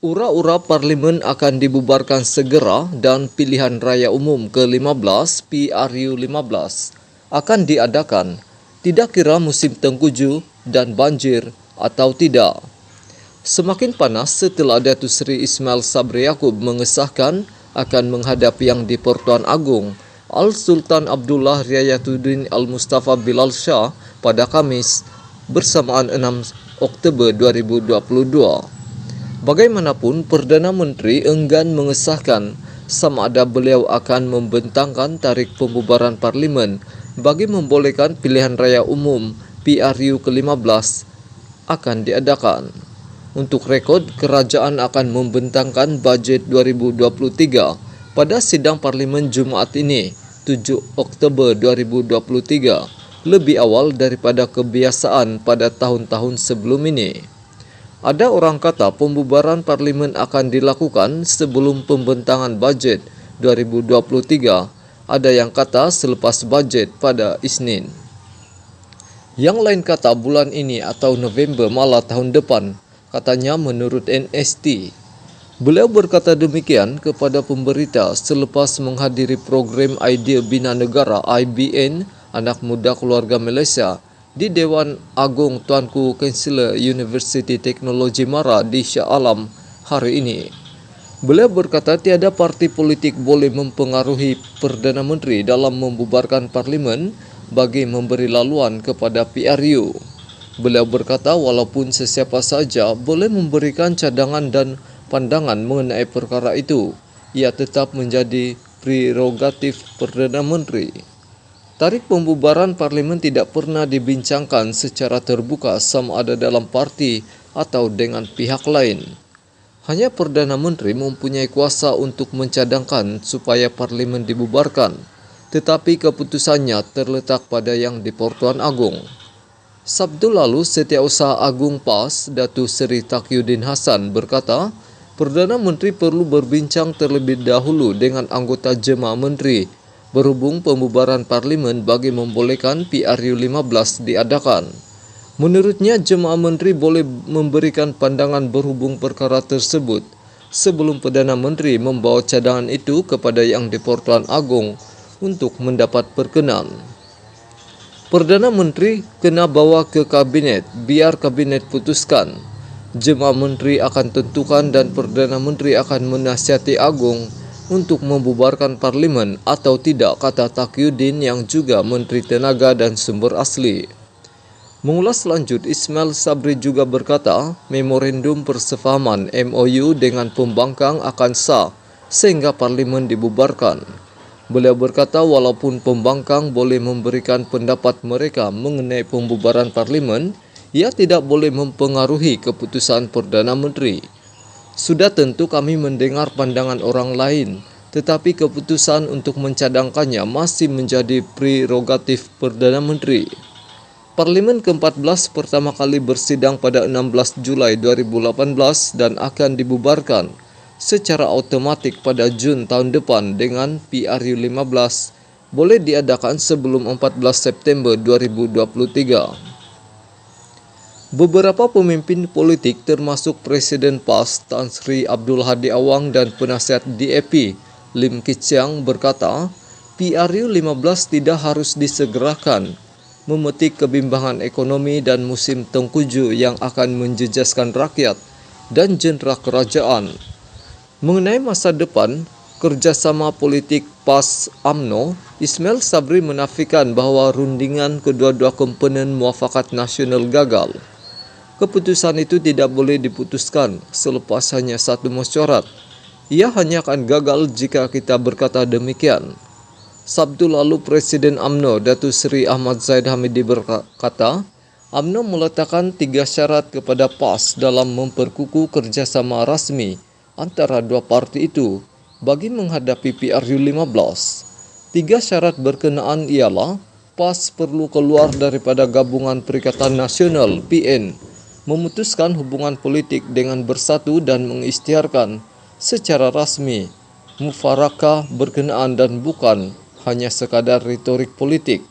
Ura-ura parlimen akan dibubarkan segera dan pilihan raya umum ke-15 PRU 15 akan diadakan, tidak kira musim tengkujuh dan banjir atau tidak. Semakin panas setelah Datuk Seri Ismail Sabri Yaakob mengesahkan akan menghadap Yang di-Pertuan Agong Al-Sultan Abdullah Riayatuddin Al-Mustafa Bilal Shah pada Khamis bersamaan 6 Oktober 2022. Bagaimanapun, Perdana Menteri enggan mengesahkan sama ada beliau akan membentangkan tarikh pembubaran parlimen bagi membolehkan pilihan raya umum PRU ke-15 akan diadakan. Untuk rekod, kerajaan akan membentangkan bajet 2023 pada sidang parlimen Jumaat ini, 7 Oktober 2023, lebih awal daripada kebiasaan pada tahun-tahun sebelum ini. Ada orang kata pembubaran parlimen akan dilakukan sebelum pembentangan bajet 2023. Ada yang kata selepas bajet pada Isnin. Yang lain kata bulan ini atau November malah tahun depan, katanya menurut NST. Beliau berkata demikian kepada pemberita selepas menghadiri program Idea Bina Negara IBN Anak Muda Keluarga Malaysia di Dewan Agung Tuanku Kansela Universiti Teknologi Mara di Shah Alam hari ini. Beliau berkata tiada parti politik boleh mempengaruhi Perdana Menteri dalam membubarkan parlimen bagi memberi laluan kepada PRU. Beliau berkata walaupun sesiapa saja boleh memberikan cadangan dan pandangan mengenai perkara itu, ia tetap menjadi prerogatif Perdana Menteri. Tarikh pembubaran parlimen tidak pernah dibincangkan secara terbuka sama ada dalam parti atau dengan pihak lain. Hanya Perdana Menteri mempunyai kuasa untuk mencadangkan supaya parlimen dibubarkan, tetapi keputusannya terletak pada Yang di-Pertuan Agong. Sabtu lalu, Setiausaha Agung PAS, Datuk Seri Taqiyuddin Hassan berkata, Perdana Menteri perlu berbincang terlebih dahulu dengan anggota Jemaah Menteri berhubung pembubaran parlimen bagi membolehkan PRU 15 diadakan. Menurutnya, Jemaah Menteri boleh memberikan pandangan berhubung perkara tersebut sebelum Perdana Menteri membawa cadangan itu kepada Yang di-Pertuan Agong untuk mendapat perkenan. Perdana Menteri kena bawa ke Kabinet, biar Kabinet putuskan. Jemaah Menteri akan tentukan dan Perdana Menteri akan menasihati Agong untuk membubarkan parlimen atau tidak, kata Taqiyuddin yang juga Menteri Tenaga dan Sumber Asli. Mengulas lanjut, Ismail Sabri juga berkata memorandum persefahaman MOU dengan pembangkang akan sah sehingga parlimen dibubarkan. Beliau berkata walaupun pembangkang boleh memberikan pendapat mereka mengenai pembubaran parlimen, ia tidak boleh mempengaruhi keputusan Perdana Menteri. Sudah tentu kami mendengar pandangan orang lain, tetapi keputusan untuk mencadangkannya masih menjadi prerogatif Perdana Menteri. Parlimen ke-14 pertama kali bersidang pada 16 Julai 2018 dan akan dibubarkan secara automatik pada Jun tahun depan dengan PRU 15 boleh diadakan sebelum 14 September 2023. Beberapa pemimpin politik termasuk Presiden PAS Tan Sri Abdul Hadi Awang dan penasihat DAP Lim Kit Siang berkata, PRU 15 tidak harus disegerakan, memetik kebimbangan ekonomi dan musim tengkujuh yang akan menjejaskan rakyat dan jentera kerajaan. Mengenai masa depan kerjasama politik PAS UMNO, Ismail Sabri menafikan bahawa rundingan kedua-dua komponen muafakat nasional gagal. Keputusan itu tidak boleh diputuskan selepas hanya satu mesyuarat. Ia hanya akan gagal jika kita berkata demikian. Sabtu lalu Presiden UMNO Datuk Seri Ahmad Zahid Hamidi berkata, UMNO meletakkan 3 syarat kepada PAS dalam memperkukuh kerjasama rasmi antara dua parti itu bagi menghadapi PRU 15. 3 syarat berkenaan ialah PAS perlu keluar daripada Gabungan Perikatan Nasional PN, memutuskan hubungan politik dengan Bersatu dan mengisytiharkan secara rasmi mufarakah berkenaan dan bukan hanya sekadar retorik politik.